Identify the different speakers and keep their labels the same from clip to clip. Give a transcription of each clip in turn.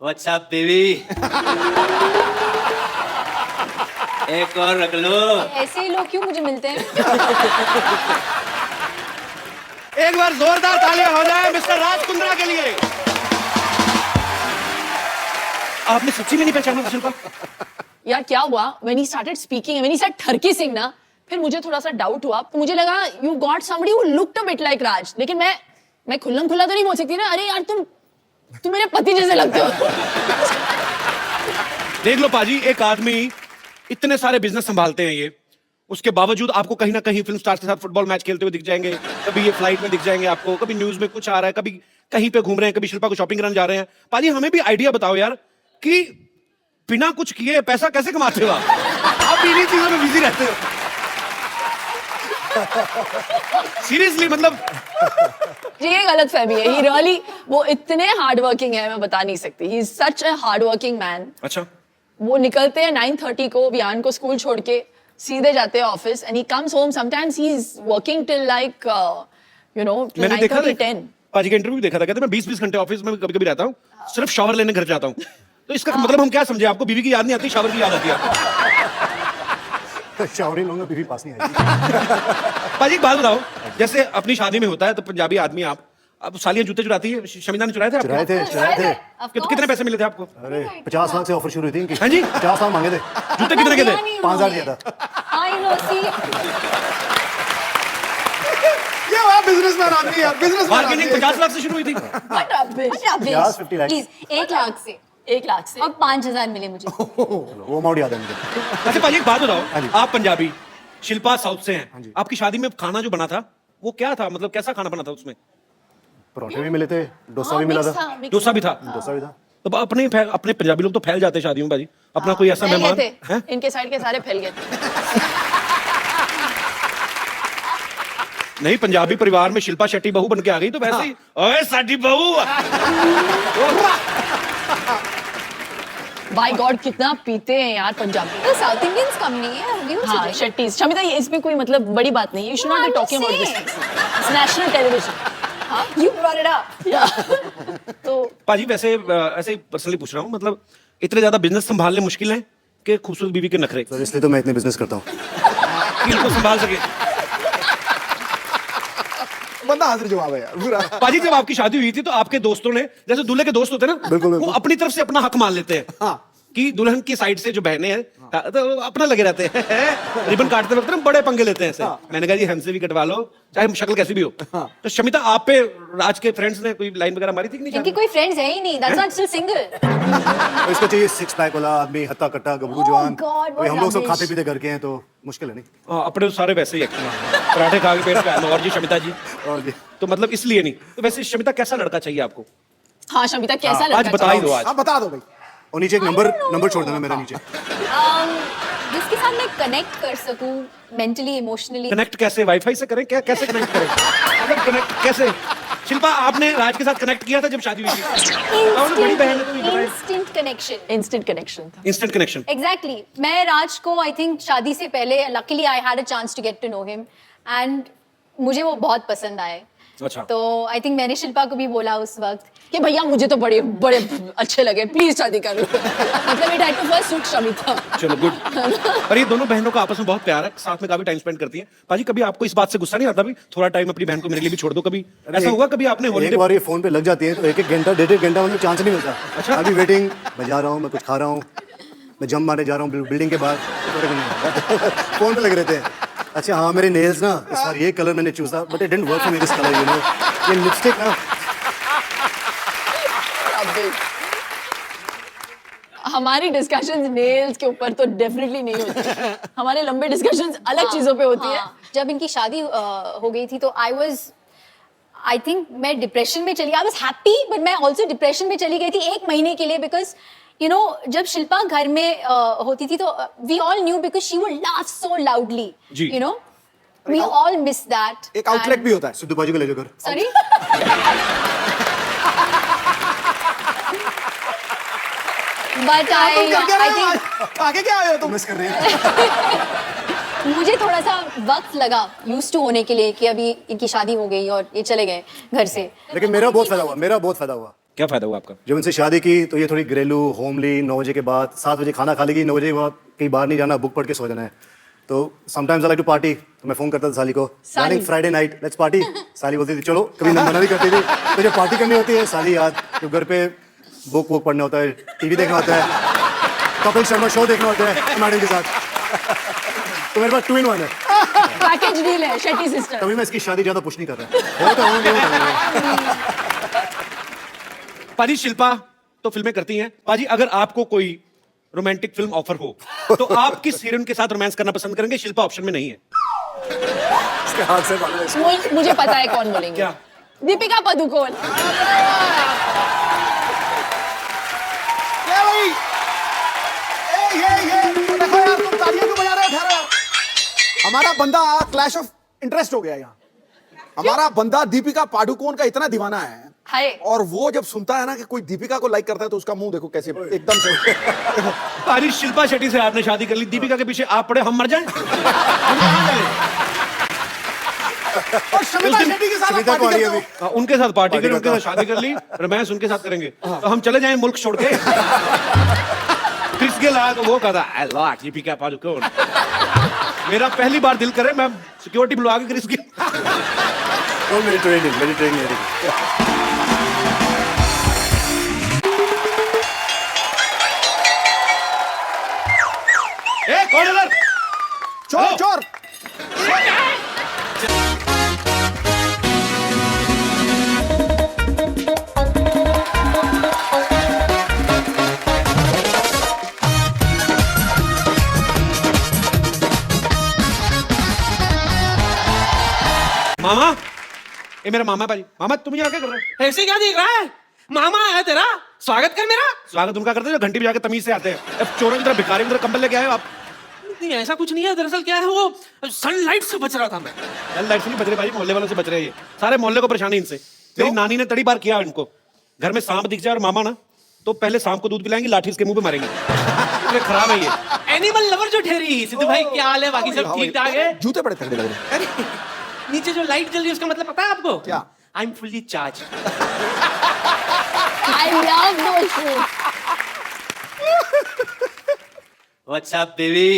Speaker 1: What's up, baby? एक और रख लो।
Speaker 2: ऐसे ही लोग क्यों मुझे मिलते हैं?
Speaker 3: एक बार जोरदार तालियां हो जाए मिस्टर राज कुंद्रा के लिए। आपने सच्ची में नहीं पहचाना शिल्पा?
Speaker 4: यार क्या हुआ when he started speaking when he said ठरकी Singh ना, फिर मुझे थोड़ा सा डाउट हुआ। तो मुझे लगा you got somebody who looked a bit like Raj, लेकिन मैं खुल्लम खुल्ला तो नहीं बोल सकती ना, अरे यार तुम मेरे पति जैसे लगते हो।
Speaker 3: देख लो पाजी, एक आदमी इतने सारे बिजनेस संभालते हैं, ये उसके बावजूद आपको कहीं ना कहीं फिल्म स्टार्स के साथ फुटबॉल मैच खेलते हुए दिख जाएंगे, कभी ये फ्लाइट में दिख जाएंगे आपको, कभी न्यूज में कुछ आ रहा है, कभी कहीं पे घूम रहे हैं, कभी शिल्पा को शॉपिंग करने जा रहे हैं। पाजी हमें भी आइडिया बताओ यार कि बिना कुछ किए पैसा कैसे कमाते हो आप इन्हीं चीजों में बिजी रहते हो। सीरियसली मतलब
Speaker 4: ये गलत फहमी है। He really वो इतने हार्ड वर्किंग है, मैं बता नहीं सकती। He is such a hard working man।
Speaker 3: अच्छा,
Speaker 4: वो निकलते हैं 9:30 को वियान को स्कूल छोड़ के, सीधे जाते हैं office and he comes home sometimes he is working till like you know till
Speaker 3: मैंने देखा
Speaker 4: 9:30-10।
Speaker 3: पाजी का इंटरव्यू देखा था, कहते मैं 20-20 घंटे ऑफिस में कभी कभी रहता हूँ, सिर्फ शावर लेने घर जाता हूँ। तो इसका मतलब हम क्या समझे, आपको बीवी की याद नहीं आती, शावर की याद आती है?
Speaker 5: शावर ही लूंगा, बीवी पास नहीं आएगी।
Speaker 3: पाजी एक बात बताओ, जैसे अपनी शादी में होता है तो पंजाबी आदमी आप अब सालियां जूते चुराती है, शमीना ने चुराए थे आपको?
Speaker 5: चुराए थे।
Speaker 3: कितने पैसे मिले थे आपको?
Speaker 5: अरे 50 लाख से ऑफर शुरू हुई थी इनकी।
Speaker 3: हाँ जी?
Speaker 5: 50 लाख मांगे थे।
Speaker 3: जूते कितने के थे?
Speaker 5: 5,000 दिया था।
Speaker 2: I know, see,
Speaker 6: ये हुआ बिजनेसमैन आदमी यार, बिजनेसमैन
Speaker 3: मार्केटिंग 50 लाख से शुरू हुई थी।
Speaker 4: What rubbish।
Speaker 5: 50 lakh.
Speaker 2: Please 1 lakh से
Speaker 4: 1 लाख से
Speaker 2: और 5,000 मिले मुझे।
Speaker 5: वो अमाउंट याद है मुझे।
Speaker 3: अच्छा पाजी एक बात
Speaker 5: हाँ
Speaker 3: बताओ,
Speaker 5: जी।
Speaker 3: आप पंजाबी, शिल्पा साउथ से
Speaker 5: हाँ
Speaker 3: हैं,
Speaker 5: जी।
Speaker 3: आपकी शादी में खाना जो बना था वो क्या था, मतलब कैसा खाना बना था उसमें?
Speaker 5: परोठे भी मिले थे, डोसा भी मिला था।
Speaker 3: डोसा भी था?
Speaker 5: डोसा भी था।
Speaker 3: तो अपने पंजाबी लोग तो फैल जाते हैं शादियों में पाजी, अपना कोई ऐसा
Speaker 4: फैल
Speaker 3: मेहमान
Speaker 4: गए थे,
Speaker 3: है?
Speaker 4: इनके साइड के सारे फैल गए थे।
Speaker 3: नहीं, पंजाबी परिवार में शिल्पा शेट्टी बहू बन के आ गई तो वैसे ही ओए साडी बहू।
Speaker 4: बाय गॉड कितना पीते हैं यार पंजाबी।
Speaker 2: तो साउथ इंडियंस कम नहीं है, we also
Speaker 4: हाँ
Speaker 2: drink.
Speaker 4: शेट्टीज। शमिता ये इसमें कोई मतलब बड़ी बात नहीं है। You should not be
Speaker 2: I'm
Speaker 4: talking about this.
Speaker 2: saying.
Speaker 4: It's national television.
Speaker 2: You brought it up.
Speaker 4: तो
Speaker 3: पाजी वैसे ऐसे ही पर्सनली पूछ रहा हूँ, मतलब इतने ज्यादा बिजनेस संभालने मुश्किल है कि खूबसूरत बीवी के नखरे
Speaker 5: तो इसलिए तो मैं इतने बिजनेस करता हूँ।
Speaker 3: कि इनको संभाल सके।
Speaker 6: बंदा हाजिर जवाब है यार पूरा।
Speaker 3: पाजी जब आपकी शादी हुई थी तो आपके दोस्तों ने, जैसे दूल्हे के दोस्त होते हैं ना,
Speaker 5: बिल्कुल, बिल्कुल।
Speaker 3: वो अपनी तरफ से अपना हक मान लेते हैं।
Speaker 6: हाँ।
Speaker 3: कि दुल्हन की साइड से जो बहनें हैं तो अपना लगे रहते हैं। रिबन काटते वक्त ना बड़े पंगे लेते हैं ऐसे। मैंने कहा जी हमसे भी कटवा लो, चाहे शक्ल कैसी भी हो। तो शमिता आप पे राज के फ्रेंड्स ने कोई लाइन वगैरह मारी थी कि नहीं?
Speaker 2: इनकी कोई फ्रेंड्स है ही नहीं, that's why I'm still single.
Speaker 5: तो इसको चाहिए 6 पैक वाला आदमी, हत्ता कट्टा गबरू जवान।
Speaker 2: God,
Speaker 5: कोई हम लोग सब
Speaker 2: what
Speaker 5: खाते पीते घर के हैं तो मुश्किल है नहीं।
Speaker 3: हाँ, अपने तो सारे वैसे ही एक्चुअली पराठे खा के पेट पे और जी शमिता जी।
Speaker 5: और ये
Speaker 3: तो मतलब इसलिए नहीं। तो वैसे शमिता कैसा लड़का चाहिए आपको?
Speaker 4: हाँ शमिता कैसा
Speaker 3: आज
Speaker 4: लगता
Speaker 3: बता ही दो आज।
Speaker 6: आप बता दो भाई।
Speaker 5: और नीचे एक नंबर छोड़ देना मेरा नीचे।
Speaker 2: जिसके साथ मैं कनेक्ट कर सकूं मेंटली, इमोशनली।
Speaker 3: कनेक्ट कैसे, वाईफाई से करें क्या, कैसे कनेक्ट करें? मतलब कनेक्ट कैसे? शिल्पा आपने राज के साथ कनेक्ट किया था जब शादी हुई थी? बड़ी बहन है तो ये बताएं।
Speaker 2: Instant connection.
Speaker 4: इंस्टेंट कनेक्शन था।
Speaker 3: Instant connection.
Speaker 2: एग्जैक्टली मैं राज को आई थिंक शादी से पहले luckily I had a chance to get to know him and मुझे वो बहुत पसंद आए।
Speaker 3: अच्छा।
Speaker 2: तो आई थिंक मैंने शिल्पा को भी बोला उस वक्त
Speaker 4: कि भैया मुझे तो बड़े बड़े अच्छे लगे, प्लीज शादी करो। मतलब it had to first suit Shamita.
Speaker 3: चलो गुड। और ये दोनों बहनों का आपस में बहुत प्यार है, साथ में काफी टाइम स्पेंड करती हैं। पाजी कभी आपको इस बात से गुस्सा नहीं आता भी थोड़ा टाइम अपनी बहन को मेरे लिए भी छोड़ दो? कभी ऐसा हुआ कभी आपने
Speaker 5: एक
Speaker 3: हॉलीडे?
Speaker 5: बार ये फोन पे लग जाती है तो 1-1 घंटा 1.5 घंटा मतलब चांस नहीं मिलता।
Speaker 3: अच्छा।
Speaker 5: अभी वेटिंग, मैं जा रहा हूँ, मैं कुछ खा रहा हूँ, मैं जम मारने जा रहा हूँ बिल्डिंग के बाहर। फोन पे लगे रहते हैं। अच्छा हाँ, मेरे नेल्स ना इस बार ये कलर मैंने चूजा but it didn't work for me this colour, you know. ये लिपस्टिक ना
Speaker 4: हमारी डिस्कशंस नेल्स के ऊपर तो डेफिनेटली नहीं होती। हमारे लंबे डिस्कशंस अलग चीजों पे होती है।
Speaker 2: जब इनकी शादी हो गई थी तो आई थिंक मैं डिप्रेशन में चली। आई वाज हैप्पी बट मैं ऑल्सो डिप्रेशन में चली गई थी 1 महीने के लिए बिकॉज यू नो जब शिल्पा घर में होती थी तो we all knew because she would laugh so loudly,
Speaker 3: जी।
Speaker 2: You know we all miss that.
Speaker 6: एक आउटलेट भी होता है।
Speaker 5: सिद्धू बाजी को ले जाओ घर।
Speaker 2: सॉरी बट आई थिंक
Speaker 6: आगे क्या आए हो तुम?
Speaker 5: मिस कर रहे हैं।
Speaker 2: मुझे थोड़ा सा वक्त लगा यूज्ड टू होने के लिए कि अभी इनकी शादी हो गई और ये चले गए घर से।
Speaker 5: लेकिन मेरा बहुत फायदा हुआ, मेरा बहुत फायदा हुआ।
Speaker 3: क्या फायदा हुआ आपका?
Speaker 5: जब उनसे शादी की तो ये थोड़ी घरेलू होमली 9 बजे के बाद 7 बजे खाना खा लेगी, 9 बजे के बाद कहीं बाहर नहीं जाना, बुक पढ़ के सो जाना है। तो sometimes I like to party, तो मैं फोन करता था साली को, darling Friday night let's party. साली बोलती थी चलो, कभी मना नहीं करती थी। तो जब पार्टी करनी होती है साली याद, जब घर पे बुक वुक पढ़ना होता है, टीवी देखना होता है, कपिल शर्मा शो देखना होता है मैडम के साथ, तो मेरे पास 2 in 1 है।
Speaker 4: पैकेज डील है शेट्टी सिस्टर।
Speaker 5: तभी मैं इसकी शादी ज्यादा पुश नहीं कर रहा। होता हूँ
Speaker 3: पाजी शिल्पा तो फिल्में करती हैं। पाजी अगर आपको कोई रोमांटिक फिल्म ऑफर हो तो आप किस हीरोइन के साथ रोमांस करना पसंद करेंगे? शिल्पा ऑप्शन में नहीं है।
Speaker 5: इसके हाथ से मालूम है।
Speaker 4: मुझे पता है कौन बोलेंगे।
Speaker 3: क्या?
Speaker 4: दीपिका पादुकोण।
Speaker 6: ये भाई ये देखो यार, तुम तालियां क्यों बजा रहे हो? ठहरो यार, हमारा बंदा क्लैश ऑफ इंटरेस्ट हो गया यहाँ। हमारा बंदा दीपिका पादुकोण का इतना दीवाना है,
Speaker 4: हाय।
Speaker 6: और वो जब सुनता है ना कि कोई दीपिका को लाइक करता है तो उसका मुंह देखो कैसे एकदम से।
Speaker 3: पाजी शिल्पा शेट्टी से आपने शादी कर ली, दीपिका के पीछे आप पड़े, हम मर जाएं? हम कहाँ जाएं?
Speaker 6: और शमिता शेट्टी के साथ आप
Speaker 5: शमिता को
Speaker 6: पार्टी
Speaker 5: आ रही है
Speaker 6: करते हो?
Speaker 5: अभी।
Speaker 3: उनके साथ पार्टी करें,
Speaker 5: पार्टी
Speaker 3: उनके साथ शादी कर ली, रोमांस उनके साथ करेंगे, तो हम चले जाएं मुल्क छोड़ के? क्रिस गेल आया तो वो कहता आई लव दीपिका पादुकोण। मेरा पहली बार दिल करे मैं सिक्योरिटी बुलवा के क्रिस गेल।
Speaker 5: मेरी ट्रेनिंग है।
Speaker 3: ए कौन इधर?
Speaker 6: चोर चोर।
Speaker 3: मामा, ये मेरा मामा है भाई। मामा तुम यहाँ क्या कर रहे हो?
Speaker 1: ऐसे क्या देख रहा है? मामा है तेरा, स्वागत कर मेरा।
Speaker 3: स्वागत उनका करते हैं जो घंटी बजा के तमीज से आते हैं। अब चोरों की तरह भिखारी की तरह कंबल लेके आए हो आप।
Speaker 1: नहीं ऐसा कुछ नहीं है, दरअसल क्या है वो सनलाइट से बच रहा था मैं।
Speaker 3: लाइट से नहीं बच रहे भाई, मोहल्ले वालों से बच रहे हैं। ये सारे मोहल्ले को परेशानी इनसे। मेरी नानी ने तड़ी बार किया इनको, घर में सांप दिख जाए और मामा ना तो पहले सांप को दूध पिलाएंगे, लाठी इसके मुंह पे मारेंगे। इतने खराब है ये।
Speaker 1: एनिमल लवर जो ठहरी। सिद्धू भाई क्या हाल है? बाकी सब ठीक ठाक है?
Speaker 6: जूते बड़े तगड़े लग रहे हैं।
Speaker 1: अरे नीचे जो लाइट जल रही है उसका मतलब पता है आपको?
Speaker 6: क्या?
Speaker 1: I am fully charge.
Speaker 4: I love those shoes.
Speaker 1: What's up baby?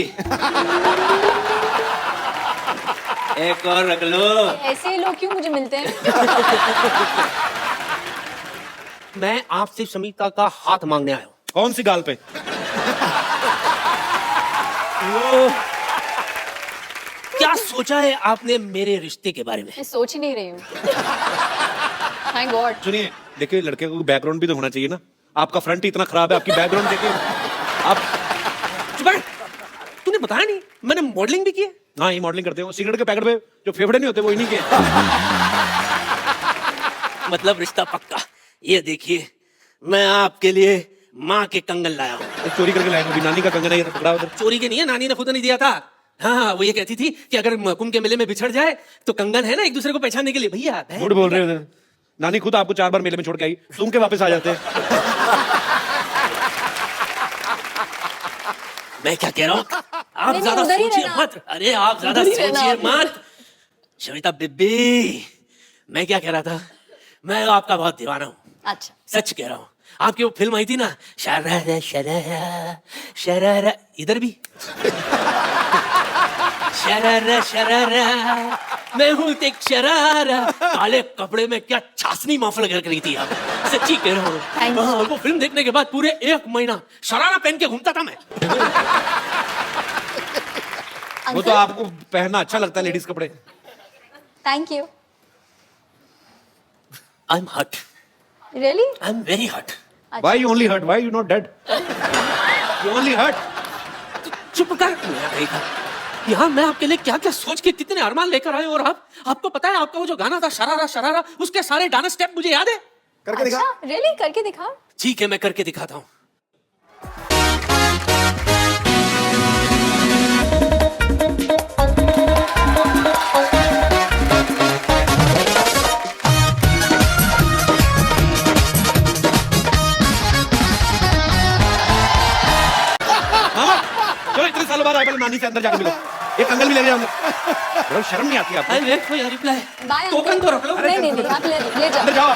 Speaker 1: एक और रख लो।
Speaker 2: ऐसे लोग क्यों मुझे मिलते हैं?
Speaker 1: मैं आपसे शमिता का हाथ मांगने आया हूँ।
Speaker 3: कौन सी गाल पे?
Speaker 1: क्या सोचा है आपने मेरे रिश्ते के बारे में?
Speaker 2: मैं सोच ही नहीं रही हूँ। Thank God.
Speaker 3: सुनिए, देखिए लड़के को बैकग्राउंड भी तो होना चाहिए ना। आपका फ्रंट ही इतना खराब है, आपकी बैकग्राउंड देखिए आप।
Speaker 1: चुप रह। तूने बताया नहीं मैंने मॉडलिंग भी की है।
Speaker 3: हाँ ये मॉडलिंग करते हो, सिगरेट के पैकेट पे जो फेफड़े नहीं होते वो इन्हीं के।
Speaker 1: मतलब रिश्ता पक्का। ये देखिए मैं आपके लिए माँ के कंगन लाया हूँ।
Speaker 3: एक चोरी करके लाएंगे, नानी का कंगन है ये पकड़ा उधर।
Speaker 1: चोरी के नहीं है, नानी ने खुद नहीं दिया था। हाँ वो ये कहती थी कि अगर कुंभ के मेले में बिछड़ जाए तो कंगन है ना एक दूसरे को पहचानने के लिए। भैया
Speaker 3: झूठ बोल रहे हो। नानी खुद आपको 4 बार मेले में छोड़ के आई, सूंघ के वापस आ जाते हैं।
Speaker 1: मैं क्या कह रहा हूँ, आप
Speaker 2: नहीं,
Speaker 1: ज्यादा
Speaker 2: उधर ही
Speaker 1: सोचिए
Speaker 2: रहना।
Speaker 1: मत। अरे आप ज्यादा
Speaker 4: उधर ही रहना
Speaker 1: सोचिए
Speaker 4: आप।
Speaker 1: मत। शमिता बेबी, मैं क्या कह रहा था, मैं आपका बहुत दीवाना हूँ।
Speaker 2: अच्छा।
Speaker 1: सच कह रहा हूँ। आपकी वो फिल्म आई थी ना, शरारा शरारा शरारा, इधर भी शरारा शरारा, मैं हूँ एक शरारा। काले कपड़े में क्या छासनी माफल कर रही थी आप। सच्ची कह रहा हूँ।
Speaker 2: Thank you.
Speaker 1: हाँ, वो फिल्म देखने के बाद पूरे 1 महीना शरारा पहन के घूमता था मैं।
Speaker 3: वो तो आपको पहनना अच्छा लगता है लेडीज कपड़े।
Speaker 2: Thank you.
Speaker 1: I am hot,
Speaker 2: really?
Speaker 1: I am very hot.
Speaker 3: Why you only hurt? Why you not dead? You only hurt.
Speaker 1: चुप कर। मैं देखा यहाँ मैं आपके लिए क्या क्या सोच के कितने अरमान लेकर आए, और आपको पता है आपका वो जो गाना था शरारा शरारा, उसके सारे डांस स्टेप मुझे याद है।
Speaker 6: करके दिखा।
Speaker 2: अच्छा, रियली? करके दिखा।
Speaker 1: ठीक है मैं करके दिखाता हूँ।
Speaker 3: मामा चलो, इतने सालों बाद आए, पहले नानी से अंदर जाके मिलो। एक अंकल भी ले जाओ अंदर। बड़ा शर्म नहीं आती आपको?
Speaker 1: I wait for your reply.
Speaker 2: By
Speaker 1: token तो रख लो।
Speaker 2: नहीं नहीं नहीं, आप ले जाओ।
Speaker 3: अंदर जाओ।